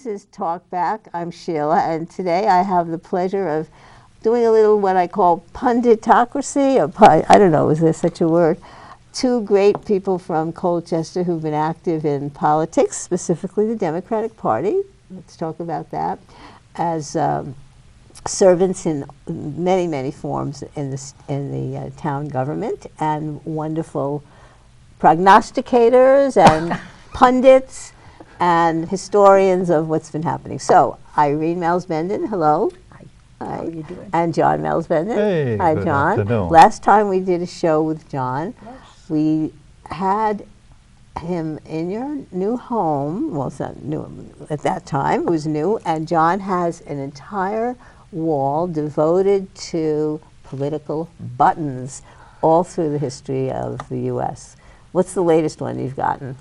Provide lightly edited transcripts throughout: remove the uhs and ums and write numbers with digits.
This is Talk Back. I'm Sheila, and today I have the pleasure of doing a little what I call punditocracy. I don't know, is there such a word? Two great people from Colchester who've been active in politics, specifically the Democratic Party. Let's talk about that. As servants in many, many forms in the town government, and wonderful prognosticators and pundits and historians of what's been happening. So, Irene Malsbenden, hello. Hi. How are you doing? And John Malsbenden. Hey, hi, good John. afternoon. Last time we did a show with John, Yes. we had him in your new home. Well, it's not new at that time. It was new. And John has an entire wall devoted to political buttons all through the history of the U.S. What's the latest one you've gotten?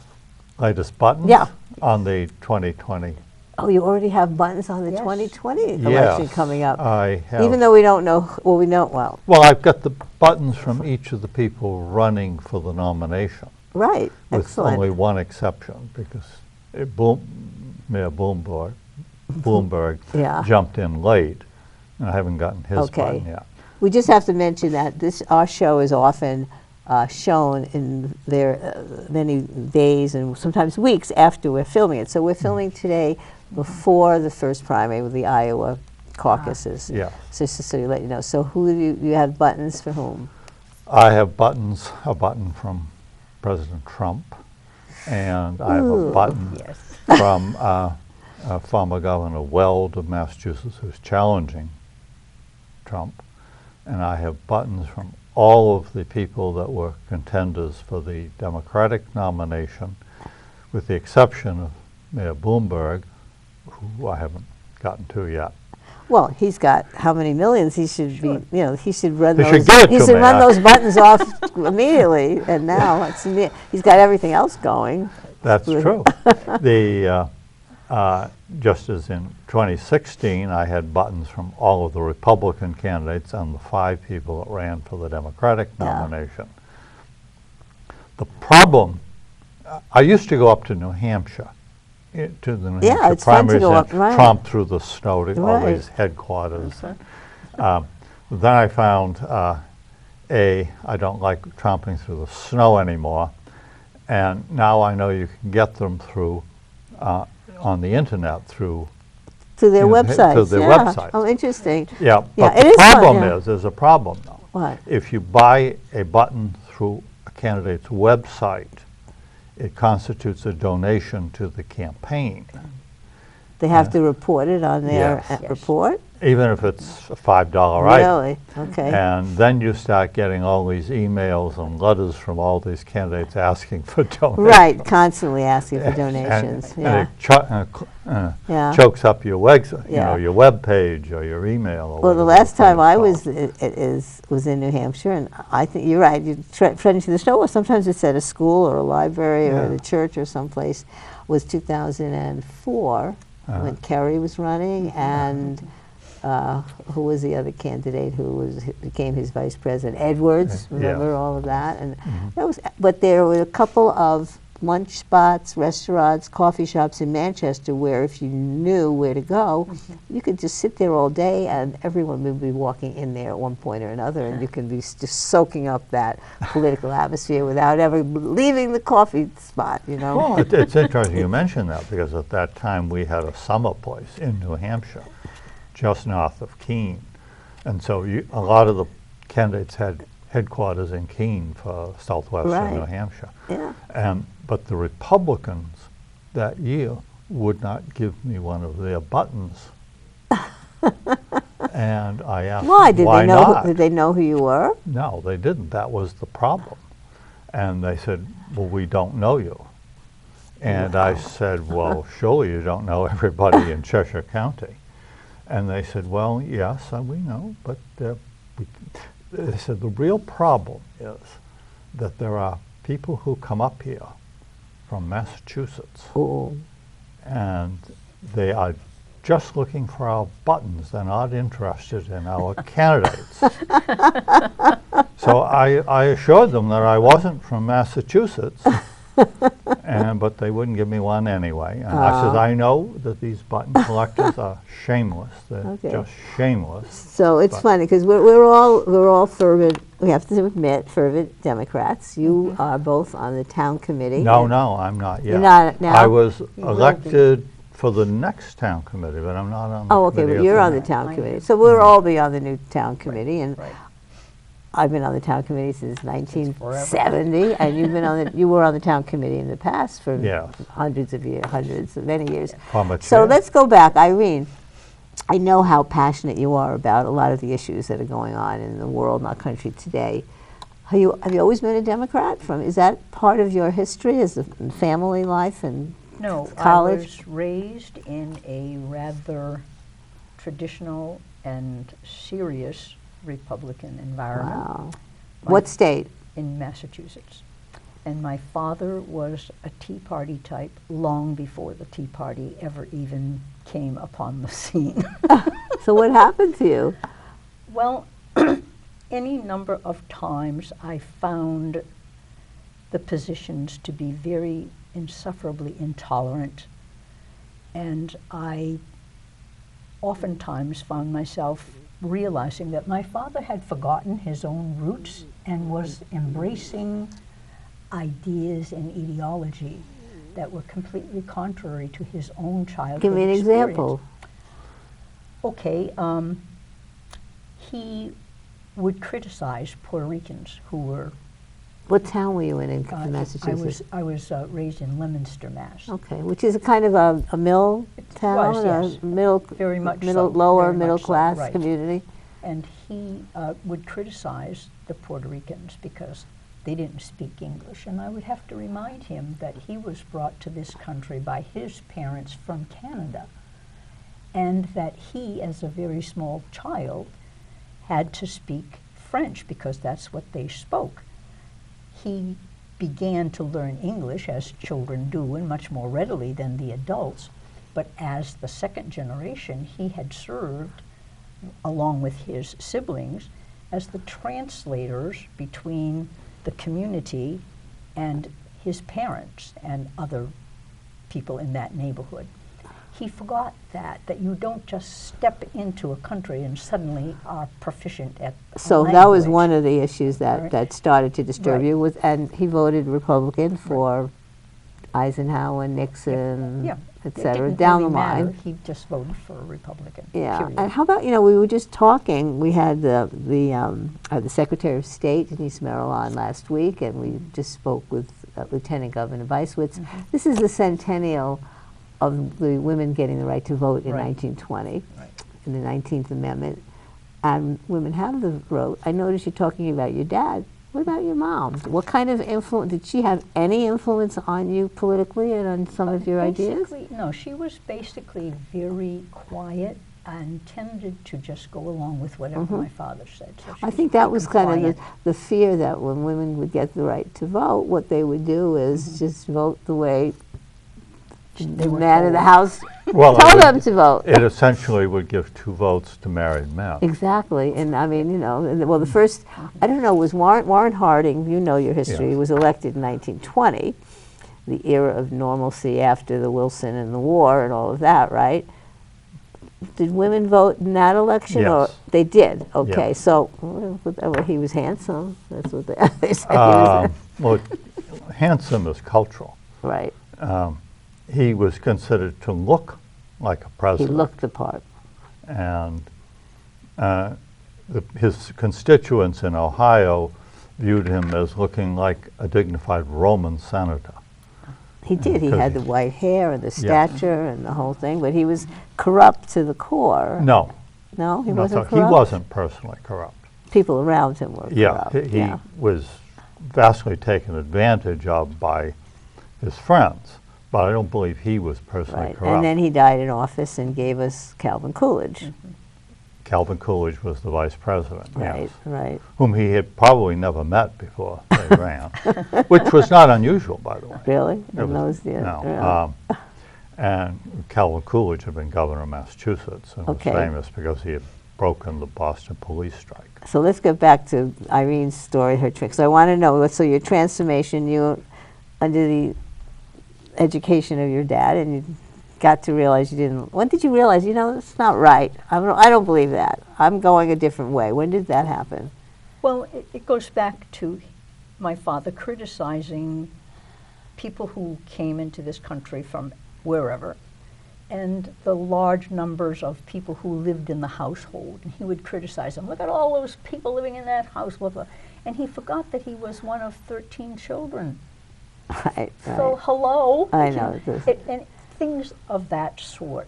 Latest buttons? Yeah. On the 2020. Oh, you already have buttons on the Yes. 2020 election Yes, coming up. I have. Even though we don't know, well, we know, well, Well, I've got the buttons from each of the people running for the nomination, right, with excellent. only one exception, because Mayor Bloomberg Yeah. jumped in late, and I haven't gotten his Okay. button yet. We just have to mention that our show is often shown in there many days and sometimes weeks after we're filming it. So we're filming today before the first primary with the Iowa caucuses. Yeah. So just so you let you know. So who do you have buttons for whom? I have buttons, a button from President Trump, and I have Ooh. a button Yes. from former Governor Weld of Massachusetts, who's challenging Trump, and I have buttons from all of the people that were contenders for the Democratic nomination, with the exception of Mayor Bloomberg, who I haven't gotten to yet. Well, he's got how many millions? He should be, he should run He those. should give it he to should me. run those buttons off immediately. And now he's got everything else going. That's true. Just as in 2016, I had buttons from all of the Republican candidates and the 5 people that ran for the Democratic nomination. The problem, I used to go up to New Hampshire, to the New Hampshire it's fun to primaries, go and up, right. tromp through the snow to all Right. these headquarters. Then I found, I don't like tromping through the snow anymore, and now I know you can get them through on the internet through To their websites. to their yeah. websites. Oh, interesting. Yeah, Yeah, but it the is fun, problem yeah. is, there's a problem though. What? If you buy a button through a candidate's website, it constitutes a donation to the campaign, They have to report it on their Yes. Yes. report? even if it's a $5 item. Really? Okay. And then you start getting all these emails and letters from all these candidates asking for donations. Right, constantly asking for And- donations. and Yeah. it Yeah. chokes up your Yeah. your web page or your email. Or Well, the whatever last thing time I it's was in New Hampshire, and I think you're right. You trudging through the snow, or sometimes it's at a school or a library or Yeah. at a church or someplace. Was 2004 when Kerry was running, and who was the other candidate who became his vice president? Edwards. Yeah. Remember all of that? And that was. But there were a couple of lunch spots, restaurants, coffee shops in Manchester where if you knew where to go, you could just sit there all day and everyone would be walking in there at one point or another, and you can be just soaking up that political atmosphere without ever leaving the coffee spot, Well, it's interesting you mention that, because at that time we had a summer place in New Hampshire, just north of Keene. And so a lot of the candidates had headquarters in Keene for southwestern Right. New Hampshire. Yeah. But the Republicans that year would not give me one of their buttons. And I asked Why? them, why not? Did they know who you were? No, they didn't. That was the problem. And they said, well, we don't know you. And I said, well, surely you don't know everybody in Cheshire County. And they said, well, yes, we know, but they said the real problem is that there are people who come up here from Massachusetts, Oh. and they are just looking for our buttons. They're not interested in our candidates. So I assured them that I wasn't from Massachusetts, and but they wouldn't give me one anyway. And I says, I know that these button collectors are shameless. They're Okay. just shameless. So it's But- funny because we're all fervent. We have to admit, fervent Democrats. You are both on the town committee. No, no, I'm not yet. You're not now? I was will be. elected for the next town committee, but I'm not on the Oh, okay, committee but at you're the on the moment. town I committee. am. So we'll all be on the new town committee, and Right. I've been on the town committee since 1970, and you were on the town committee in the past for Yes. hundreds of many years. From a So chair. let's go back, Irene. I know how passionate you are about a lot of the issues that are going on in the world and our country today. Have you always been a Democrat? Is that part of your history as a family life and No, college? I was raised in a rather traditional and serious Republican environment. wow? My- What state? In Massachusetts. And my father was a Tea Party type long before the Tea Party ever even came upon the scene. So what happened to you? Well, any number of times I found the positions to be very insufferably intolerant, and I oftentimes found myself realizing that my father had forgotten his own roots and was embracing ideas and ideology that were completely contrary to his own childhood Give me an experience. example. Okay, he would criticize Puerto Ricans who were. What town were you in I Massachusetts? was raised in Leominster, Mass. Okay, which is a kind of a mill town, was, or yes. middle, Very much middle, so, lower very much middle so, class right. community. And he would criticize the Puerto Ricans because they didn't speak English. And I would have to remind him that he was brought to this country by his parents from Canada, and that he, as a very small child, had to speak French because that's what they spoke. He began to learn English, as children do, and much more readily than the adults. But as the second generation, he had served, along with his siblings, as the translators between the community and his parents and other people in that neighborhood. He forgot that you don't just step into a country and suddenly are proficient at a So that was language. one of the issues that, Right. that started to disturb Right. you, and he voted Republican for Eisenhower, Nixon, Yeah, et it cetera, didn't down really the line. matter. He just voted for a Republican. Yeah, period. and how about, we were just talking, we had the Secretary of State, Denise Merrill, on last week, and we just spoke with Lieutenant Governor Weisswitz. Mm-hmm. This is the centennial of the women getting the right to vote in Right. 1920, Right. in the 19th Amendment, and women have the vote. I noticed you talking about your dad. What about your mom? What kind of influence, did she have any influence on you politically and on some of your ideas? Basically, no, she was basically very quiet and tended to just go along with whatever my father said. So she I think that was pretty kind of quiet. the fear that when women would get the right to vote, what they would do is just vote the way They the were man in the told. house Well, told it would- them to vote. It essentially would give 2 votes to married men. Exactly, and I mean, well, the first, I don't know, was Warren Harding, you know your history, Yes. was elected in 1920, the era of normalcy after the Wilson and the war and all of that, right? Did women vote in that election? Or Yes. they did, okay, Yeah. so, well, he was handsome, that's what they said he was, Well, handsome is cultural. right, He was considered to look like a he president. looked the part. And his constituents in Ohio viewed him as looking like a dignified Roman senator. He did, he Because had the white hair and the Yeah. stature and the whole thing, but he was corrupt to the core. No, No, he no, wasn't so corrupt? he wasn't personally corrupt. People around him were Yeah, corrupt. he was vastly taken advantage of by his friends, but I don't believe he was personally Right, corrupt. and then he died in office and gave us Calvin Coolidge. Calvin Coolidge was the vice president, Right, yes, right. whom he had probably never met before they ran, which was not unusual, by the way. Really? It In was- those days? No. And Calvin Coolidge had been governor of Massachusetts and Okay. was famous because he had broken the Boston police strike. So let's get back to Irene's story, her trick. So I want to know, so your transformation, you, under the education of your dad, and you got to realize you didn't. When did you realize, it's not right? I don't believe that. I'm going a different way. When did that happen? Well, it goes back to my father criticizing people who came into this country from wherever, and the large numbers of people who lived in the household. And he would criticize them. Look at all those people living in that house. And he forgot that he was one of 13 children. Right. So, hello. I know. And things of that sort.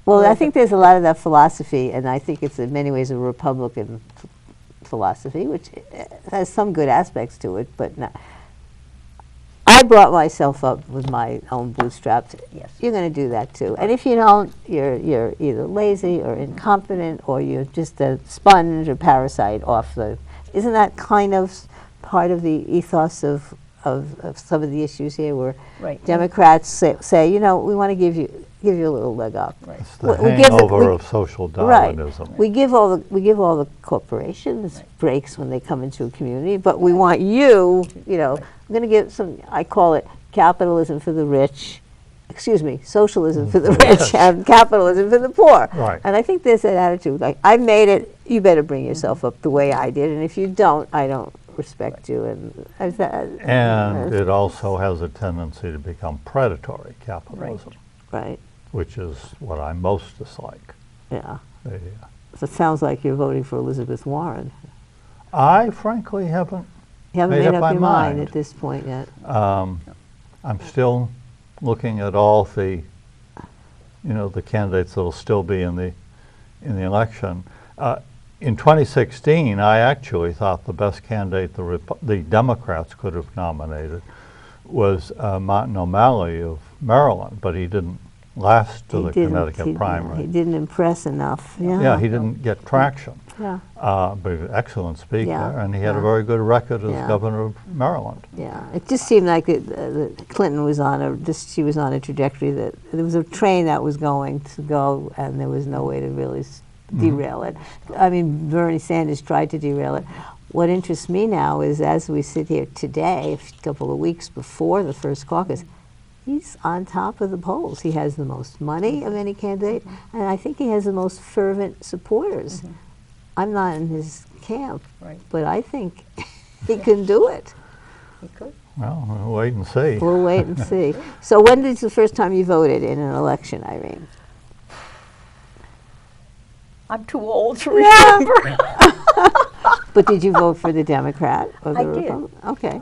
Well, I think there's a lot of that philosophy, and I think it's in many ways a Republican philosophy, which has some good aspects to it, but not. I brought myself up with my own bootstraps. Yes. You're going to do that too. And if you don't, you're either lazy or incompetent, or you're just a sponge or parasite off the. Isn't that kind of part of the ethos of some of the issues here, where Right. Democrats say, we want to give you a little leg up. Right. It's the hangover of social Darwinism. Right. We give all the corporations breaks when they come into a community, but we want you. I'm going to give some. I call it capitalism for the rich. Excuse me, socialism for the rich and capitalism for the poor. Right. And I think there's that attitude, like, I made it, you better bring yourself up the way I did, and if you don't, I don't respect you. And it also has a tendency to become predatory capitalism, right. which is what I most dislike. Yeah. Yeah. So it sounds like you're voting for Elizabeth Warren. I frankly haven't. You haven't made up my your mind mind at this point yet. I'm still looking at all the candidates that will still be in the election. In 2016, I actually thought the best candidate the Democrats could have nominated was Martin O'Malley of Maryland, but he didn't last to the Connecticut primary. He didn't impress enough. Yeah, he didn't get traction. Yeah. But an excellent speaker, and he had a Yeah. very good record as Yeah. governor of Maryland. Yeah, it just seemed like Clinton was she was on a trajectory that there was a train that was going to go, and there was no way to really derail it. I mean, Bernie Sanders tried to derail it. What interests me now is, as we sit here today, a couple of weeks before the first caucus, he's on top of the polls. He has the most money of any candidate, and I think he has the most fervent supporters. I'm not in his camp, but I think he can do it. He could. Well, we'll wait and see. We'll wait and see. So when is the first time you voted in an election, Irene? I'm too old to remember. But did you vote for the Democrat or the I did. Republican? Okay.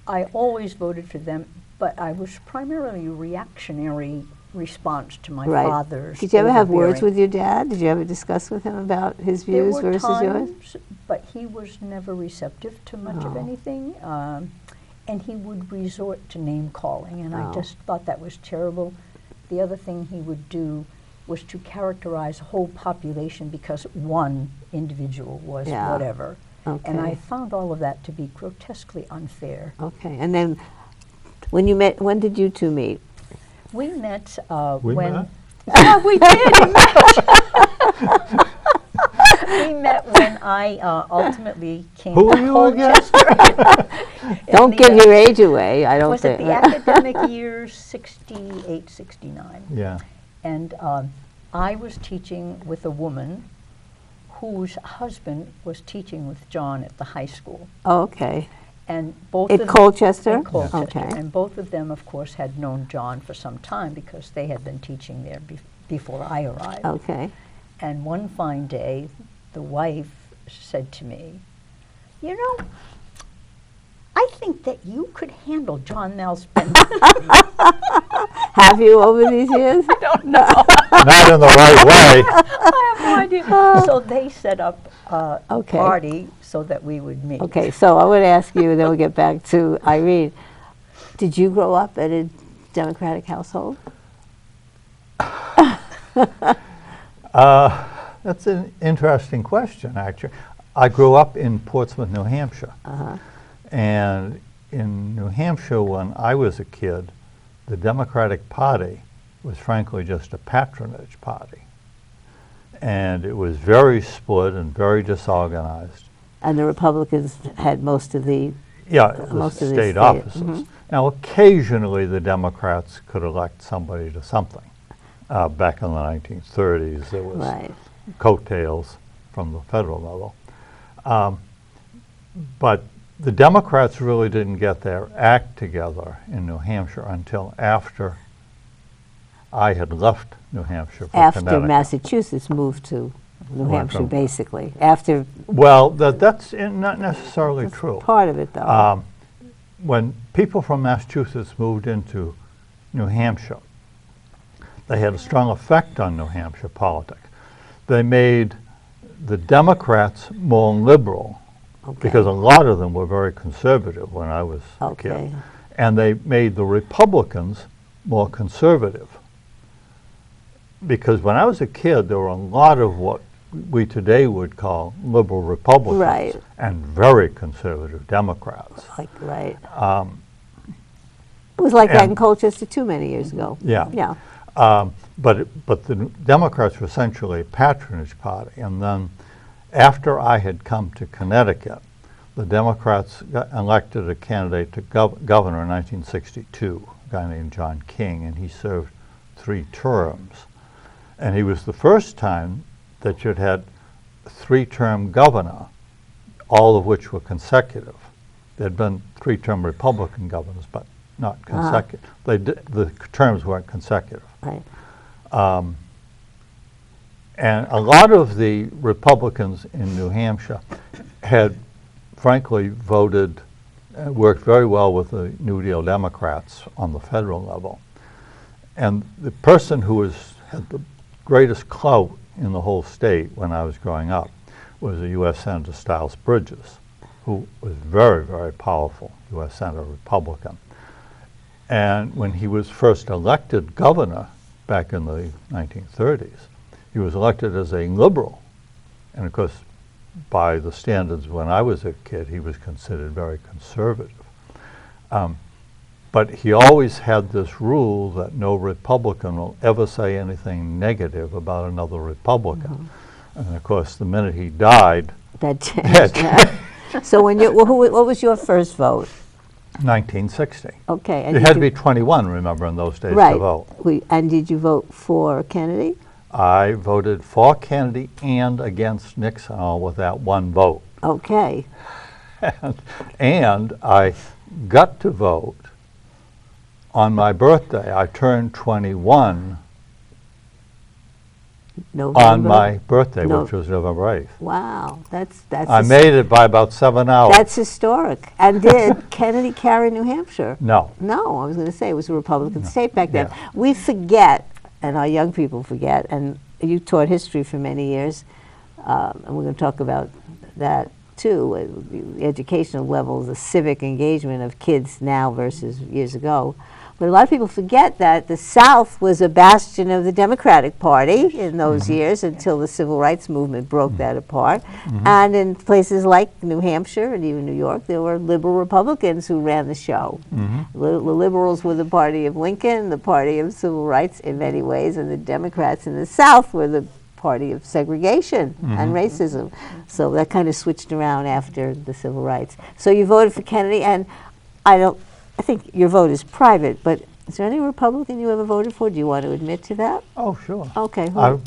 I always voted for them, but I was primarily a reactionary response to my father's. Did you ever have words overbearing. with your dad? Did you ever discuss with him about his There views were versus yours? times, but he was never receptive to much of anything, and he would resort to name calling, and I just thought that was terrible. The other thing he would do was to characterize a whole population because one individual was whatever. Okay. And I found all of that to be grotesquely unfair. Okay. And then when did you two meet? We met We when... met? Yeah, we did. We met when I ultimately came Who to are you again? Colchester. Don't give your age away, I don't Was think. it the academic year 68, 69? Yeah. And I was teaching with a woman whose husband was teaching with John at the high school. Oh, okay. And both In of Colchester? In Colchester. Okay. And both of them, of course, had known John for some time because they had been teaching there before I arrived. Okay. And one fine day, the wife said to me, "You know, I think that you could handle John Malsbenden." Have you over these years? I don't know. Not in the right way. I have no idea. So they set up a Okay. party so that we would meet. Okay, so I would ask you, and then we'll get back to Irene. Did you grow up in a Democratic household? That's an interesting question, actually. I grew up in Portsmouth, New Hampshire. And in New Hampshire, when I was a kid, the Democratic Party was frankly just a patronage party. And it was very split and very disorganized. And the Republicans had most of the Yeah, the most of the state state, offices. Now, occasionally, the Democrats could elect somebody to something. Back in the 1930s, there was Right. coattails from the federal level. But the Democrats really didn't get their act together in New Hampshire until after I had left New Hampshire for After Connecticut. Massachusetts moved to New Went Hampshire, from- basically. After Well, that's not necessarily true. part of it, though. When people from Massachusetts moved into New Hampshire, they had a strong effect on New Hampshire politics. They made the Democrats more liberal, Okay. because a lot of them were very conservative when I was a Okay. kid. And they made the Republicans more conservative. Because when I was a kid, there were a lot of what we today would call liberal Republicans Right. and very conservative Democrats. Right. It was like that in and- Colchester too many years ago. Yeah. Yeah. But the Democrats were essentially a patronage party. And then after I had come to Connecticut, the Democrats got elected a candidate to governor in 1962, a guy named John King, and he served 3 terms. And he was the first time that you'd had a 3-term governor, all of which were consecutive. There'd been 3-term Republican governors, but not consecutive. The terms weren't consecutive. Right. And a lot of the Republicans in New Hampshire had, frankly, worked very well with the New Deal Democrats on the federal level. And the person who had the greatest clout in the whole state when I was growing up was the U.S. Senator Stiles Bridges, who was very, very powerful U.S. Senator Republican. And when he was first elected governor back in the 1930s, he was elected as a liberal. And of course, by the standards when I was a kid, he was considered very conservative. But he always had this rule that no Republican will ever say anything negative about another Republican. And of course, the minute he died, That changed. Yeah. So when what was your first vote? 1960. Okay. And You did had to be 21, remember, in those days right. to vote. And did you vote for Kennedy? I voted for Kennedy and against Nixon, all with that one vote. Okay. And I got to vote on my birthday. I turned 21 November. on my birthday, No. which was November 8th. Wow. That's I made it by about 7 hours. That's historic. And did Kennedy carry New Hampshire? No. No, I was going to say it was a Republican state back then. Yeah. We forget, and our young people forget, and you taught history for many years, and we're going to talk about that too, the educational levels, the civic engagement of kids now versus years ago. But a lot of people forget that the South was a bastion of the Democratic Party in those years until the Civil Rights Movement broke that apart. And in places like New Hampshire and even New York, there were liberal Republicans who ran the show. The liberals were the party of Lincoln, the party of civil rights in many ways, and the Democrats in the South were the party of segregation and racism. So that kind of switched around after the civil rights. So you voted for Kennedy, and I think your vote is private, but is there any Republican you ever voted for? Do you want to admit to that? Oh, sure. Okay. Who?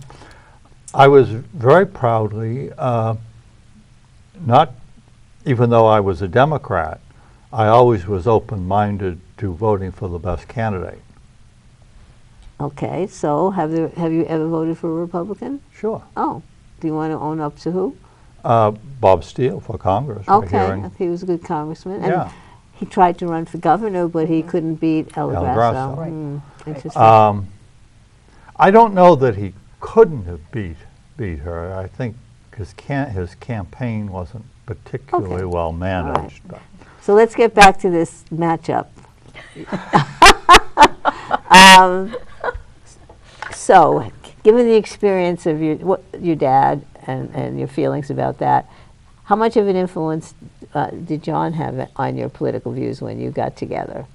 I was very proudly, not even though I was a Democrat, I always was open-minded to voting for the best candidate. Okay, so have you ever voted for a Republican? Sure. Oh, do you want to own up to who? Bob Steele for Congress. right here Okay, in- he was a good congressman. Yeah. And he tried to run for governor, but he couldn't beat El El Grasso. Grasso. Right. Interesting. I don't know that he couldn't have beat her. I think his campaign wasn't particularly Okay. well managed. But So let's get back to this matchup. So, given the experience of your dad and your feelings about that, how much of an influence did John have on your political views when you got together?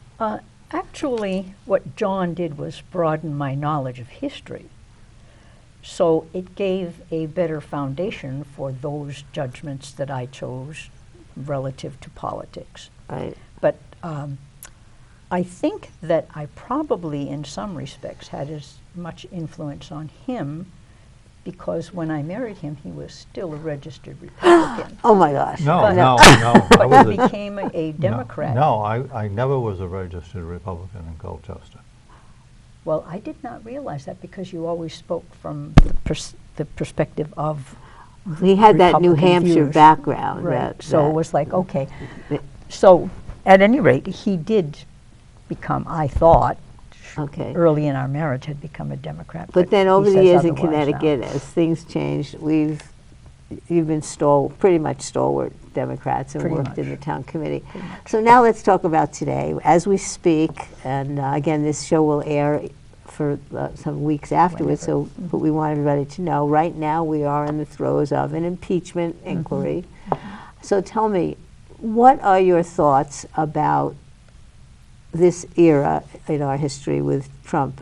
Actually, what John did was broaden my knowledge of history. So it gave a better foundation for those judgments that I chose relative to politics. Right. But I think that I probably, in some respects, had as much influence on him because when I married him, he was still a registered Republican. Oh my gosh. No, But- no, no. I But was he became a Democrat. No, I never was a registered Republican in Colchester. Well, I did not realize that because you always spoke from the perspective of He had that New Republican Hampshire views. background. Right. That, So that- it was like, okay. So at any rate, he did become, I thought, Okay. early in our marriage, had become a Democrat. But then he over the says years in otherwise now. Connecticut, as things changed, you've been pretty much stalwart Democrats and Pretty worked in the much. town committee. So now let's talk about today. As we speak, and again, this show will air for some weeks afterwards, but we want everybody to know, right now we are in the throes of an impeachment inquiry. So tell me, what are your thoughts about this era in our history with Trump?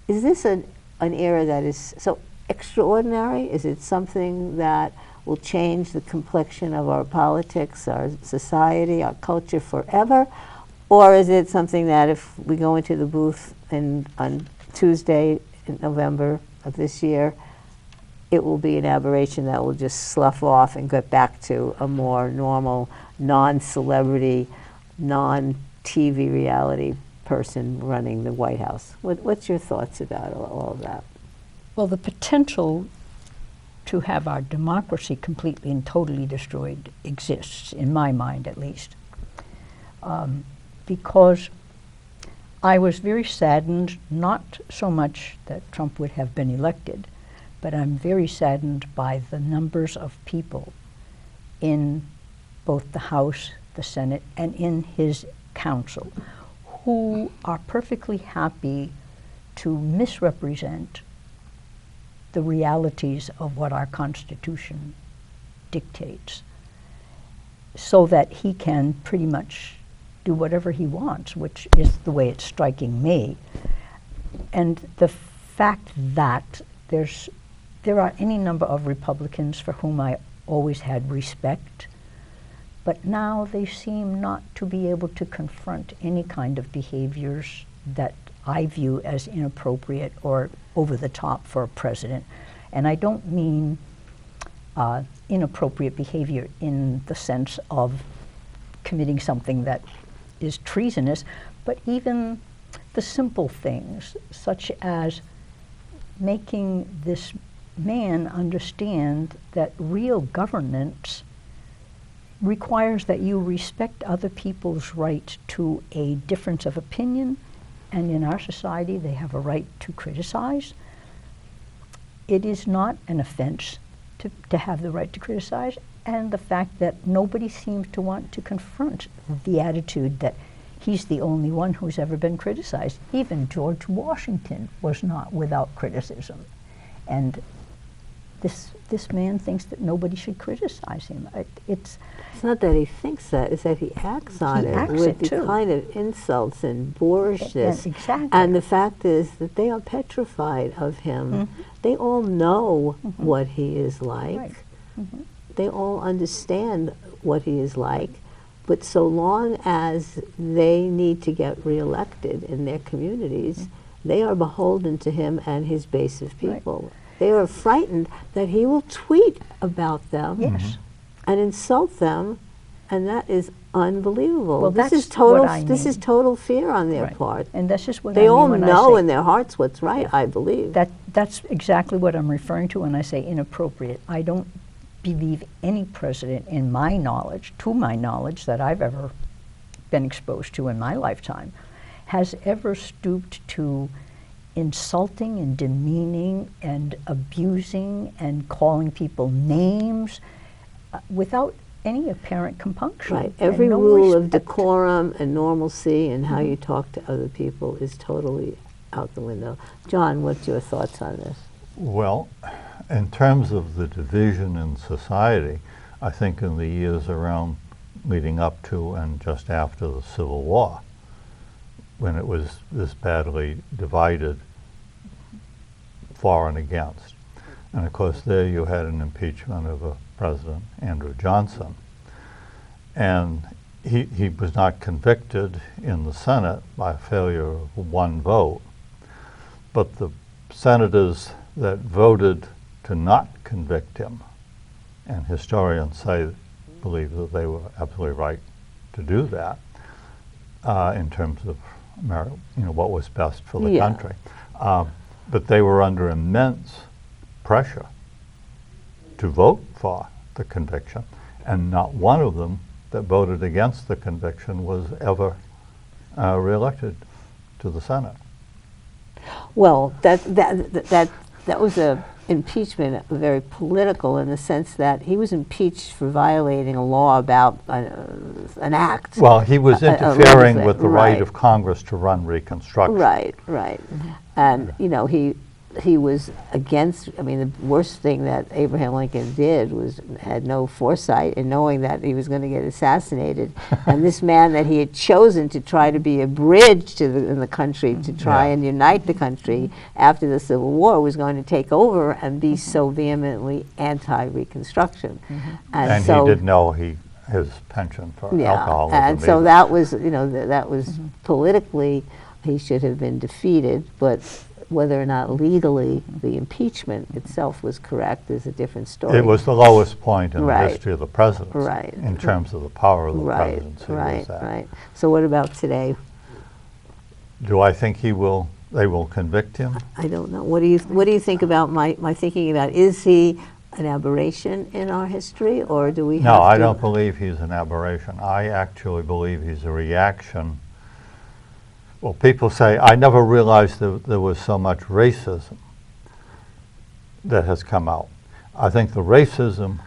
Is this an era that is so extraordinary? Is it something that will change the complexion of our politics, our society, our culture forever? Or is it something that if we go into the booth on Tuesday in November of this year, it will be an aberration that will just slough off and get back to a more normal, non-celebrity, non-TV reality person running the White House? What's your thoughts about all of that? Well, the potential to have our democracy completely and totally destroyed exists, in my mind at least, because I was very saddened, not so much that Trump would have been elected, but I'm very saddened by the numbers of people in both the House, the Senate, and in his council who are perfectly happy to misrepresent the realities of what our Constitution dictates so that he can pretty much do whatever he wants, which is the way it's striking me. And the fact that there are any number of Republicans for whom I always had respect, but now they seem not to be able to confront any kind of behaviors that I view as inappropriate or over the top for a president. And I don't mean inappropriate behavior in the sense of committing something that is treasonous, but even the simple things, such as making this man understand that real governance requires that you respect other people's right to a difference of opinion, and in our society they have a right to criticize. It is not an offense to have the right to criticize, and the fact that nobody seems to want to confront the attitude that he's the only one who's ever been criticized. Even George Washington was not without criticism. And this man thinks that nobody should criticize him. It's not that he thinks that, it's that he acts on He it acts with it, the too. kind of insults and boorishness. exactly. And the fact is that they are petrified of him. They all know what he is like. Right. They all understand what he is like. But so long as they need to get reelected in their communities, they are beholden to him and his base of people. They are frightened that he will tweet about them Yes. and insult them, and that is unbelievable. Well, this is that's total. what I This is mean. total fear on their Right. part. And this is what They I mean all when know I say in their hearts what's right. Yeah. I believe. that's exactly what I'm referring to when I say inappropriate. I don't believe any president in my knowledge, to my knowledge, that I've ever been exposed to in my lifetime, has ever stooped to insulting and demeaning and abusing and calling people names without any apparent compunction. Right. and Every no rule of respect. decorum and normalcy and how you talk to other people is totally out the window. John, what's your thoughts on this? Well, in terms of the division in society, I think in the years around leading up to and just after the Civil War, when it was this badly divided for and against. And of course there you had an impeachment of a President, Andrew Johnson. And he was not convicted in the Senate by a failure of one vote, but the senators that voted to not convict him, and historians believe that they were absolutely right to do that in terms of what was best for the country. But they were under immense pressure to vote for the conviction, and not one of them that voted against the conviction was ever reelected to the Senate. Well, that was a impeachment, very political, in the sense that he was impeached for violating a law about an act. Well, he was interfering with the right right. of Congress to run Reconstruction. Right, right. And, he was against, the worst thing that Abraham Lincoln did was had no foresight in knowing that he was going to get assassinated. And this man that he had chosen to try to be a bridge in the country, to try and unite the country after the Civil War, was going to take over and be so vehemently anti-Reconstruction. And so, he did know his penchant for alcoholism. And so that was, that was politically, he should have been defeated, but whether or not legally the impeachment itself was correct is a different story. It was the lowest point in the history of the presidency in terms of the power of the presidency. Right. So what about today? Do I think they will convict him? I don't know. What do you think about my thinking about, is he an aberration in our history, or do we have No, I don't believe he's an aberration. I actually believe he's a reaction. Well, people say, I never realized there was so much racism that has come out. I think the racism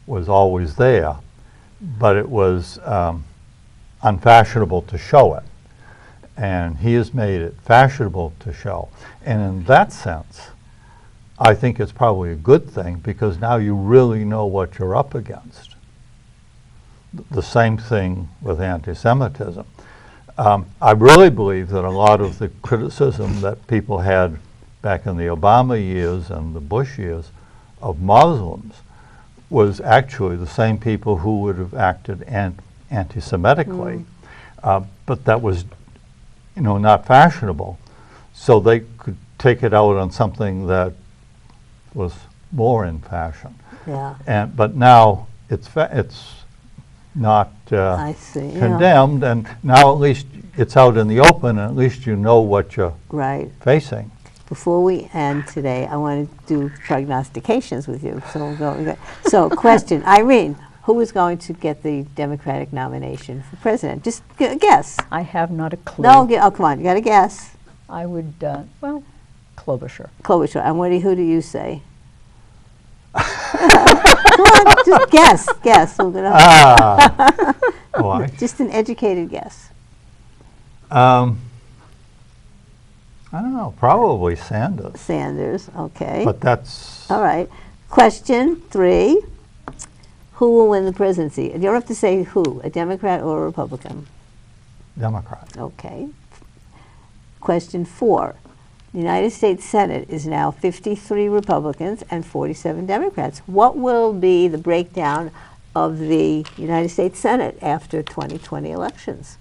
was always there, but it was unfashionable to show it. And he has made it fashionable to show. And in that sense, I think it's probably a good thing, because now you really know what you're up against. The same thing with anti-Semitism. I really believe that a lot of the criticism that people had back in the Obama years and the Bush years of Muslims was actually the same people who would have acted anti-Semitically, but that was, not fashionable. So they could take it out on something that was more in fashion. But now it's not condemned, and now at least it's out in the open, and at least you know what you're facing. Before we end today, I want to do prognostications with you. So question, Irene, who is going to get the Democratic nomination for president? Just guess. I have not a clue. No, come on, you got to guess. I would, Klobuchar. Klobuchar. And who do you say? Come on, just guess. We're gonna just an educated guess. I don't know, probably Sanders. Sanders, okay. But that's... All right. Question 3. Who will win the presidency? You don't have to say who, a Democrat or a Republican. Democrat. Okay. Question 4. The United States Senate is now 53 Republicans and 47 Democrats. What will be the breakdown of the United States Senate after 2020 elections?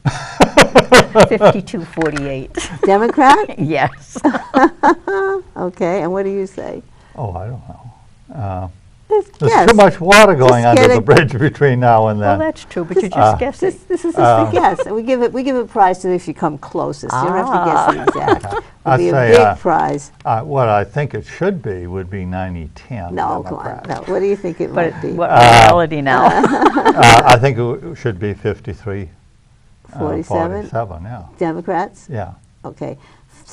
52-48. Democrat? Yes. Okay, and what do you say? Oh, I don't know. There's too much water going Just under the bridge between now and then. Well, that's true, but you just guessed it. This is just a guess. And we give a prize to if you come closest. You don't have to guess the exact. It'll be a big prize. What I think it should be would be 90-10. No, Democrat. come on. No, what do you think it might be? What reality now? I think it should be 53. 47? 47, yeah. Democrats? Yeah. Okay.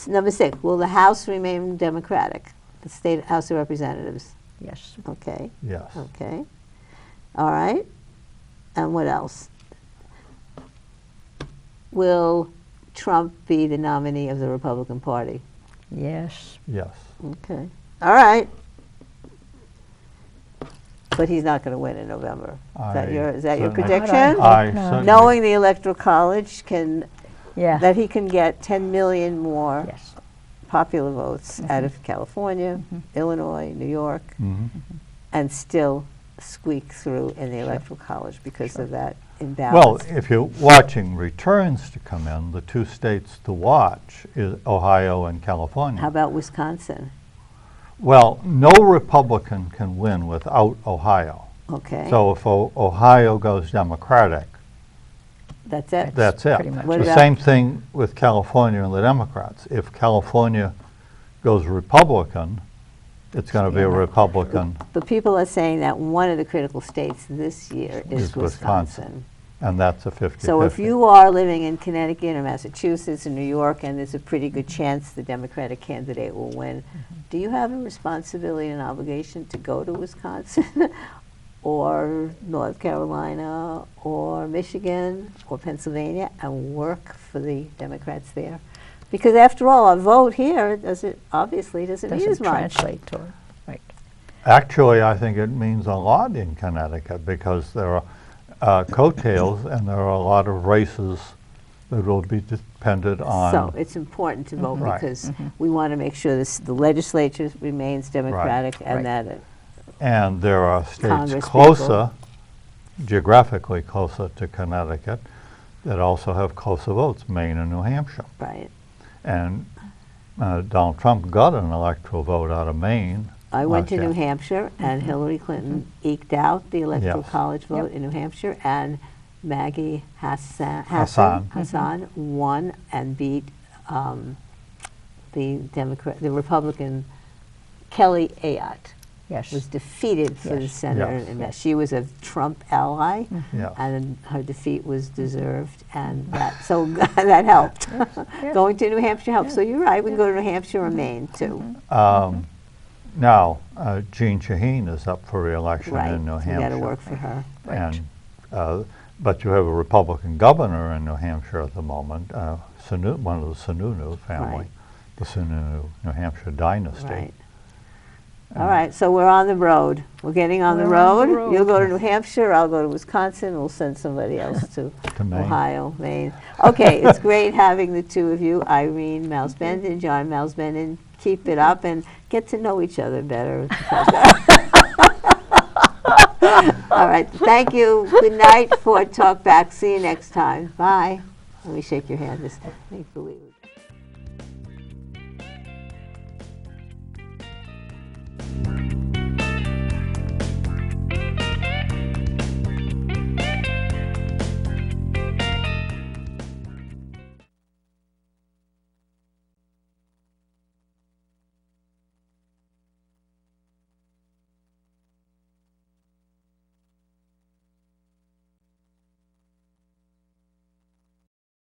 Number 6, will the House remain Democratic? The State House of Representatives? Yes. Okay. Yes. Okay. All right. And what else? Will Trump be the nominee of the Republican Party? Yes. Yes. Okay. All right. But he's not going to win in November. Is that your prediction? Knowing the Electoral College that he can get 10 million more popular votes out of California, Illinois, New York, and still squeak through in the Electoral College because of that Well, imbalance. if you're watching returns to come in, the two states to watch is Ohio and California. How about Wisconsin? Well, no Republican can win without Ohio. Okay, So if Ohio goes Democratic, that's it. that's it. pretty much What The about- same thing with California and the Democrats. If California goes Republican, it's going to be a Yeah. Republican, But people are saying that one of the critical states this year is Is Wisconsin. Wisconsin. and that's a 50-50. So if you are living in Connecticut or Massachusetts or New York, and there's a pretty good chance the Democratic candidate will win, do you have a responsibility and obligation to go to Wisconsin or North Carolina or Michigan or Pennsylvania and work for the Democrats there? Because after all, a vote here obviously doesn't mean as Doesn't much. translate to it, right. Actually, I think it means a lot in Connecticut because there are coattails and there are a lot of races that will be dependent on. So it's important to vote Right. because we want to make sure the legislature remains democratic and Right. that And there are states Congress closer, geographically closer to Connecticut, that also have closer votes, Maine and New Hampshire. right. And Donald Trump got an electoral vote out of Maine. I went to last New year. Hampshire, and Hillary Clinton eked out the Electoral Yes. College vote Yep. in New Hampshire, and Maggie Hassan. Hassan won and beat the Republican Kelly Ayotte. Yes. Was defeated for the Yes. Senate, Yes. and she was a Trump ally, Yeah. and her defeat was deserved, and that so that helped. Going to New Hampshire helped. So you're right. We can go to New Hampshire or Maine too. Now, Jean Shaheen is up for re-election Right. in New So Hampshire. you got to work for her. Right. And, but you have a Republican governor in New Hampshire at the moment, one of the Sununu family, Right. the Sununu New Hampshire dynasty. Right. All right, so we're on the road. We're getting on the We're on road. the road. You'll go to New Hampshire, I'll go to Wisconsin, we'll send somebody else to To Maine. Ohio, Maine. Okay, it's great having the two of you, Irene Malsbenden, John Malsbenden. Keep it up and get to know each other better. All right, thank you. Good night for Talk Back. See you next time. Bye. Let me shake your hand. This make believe.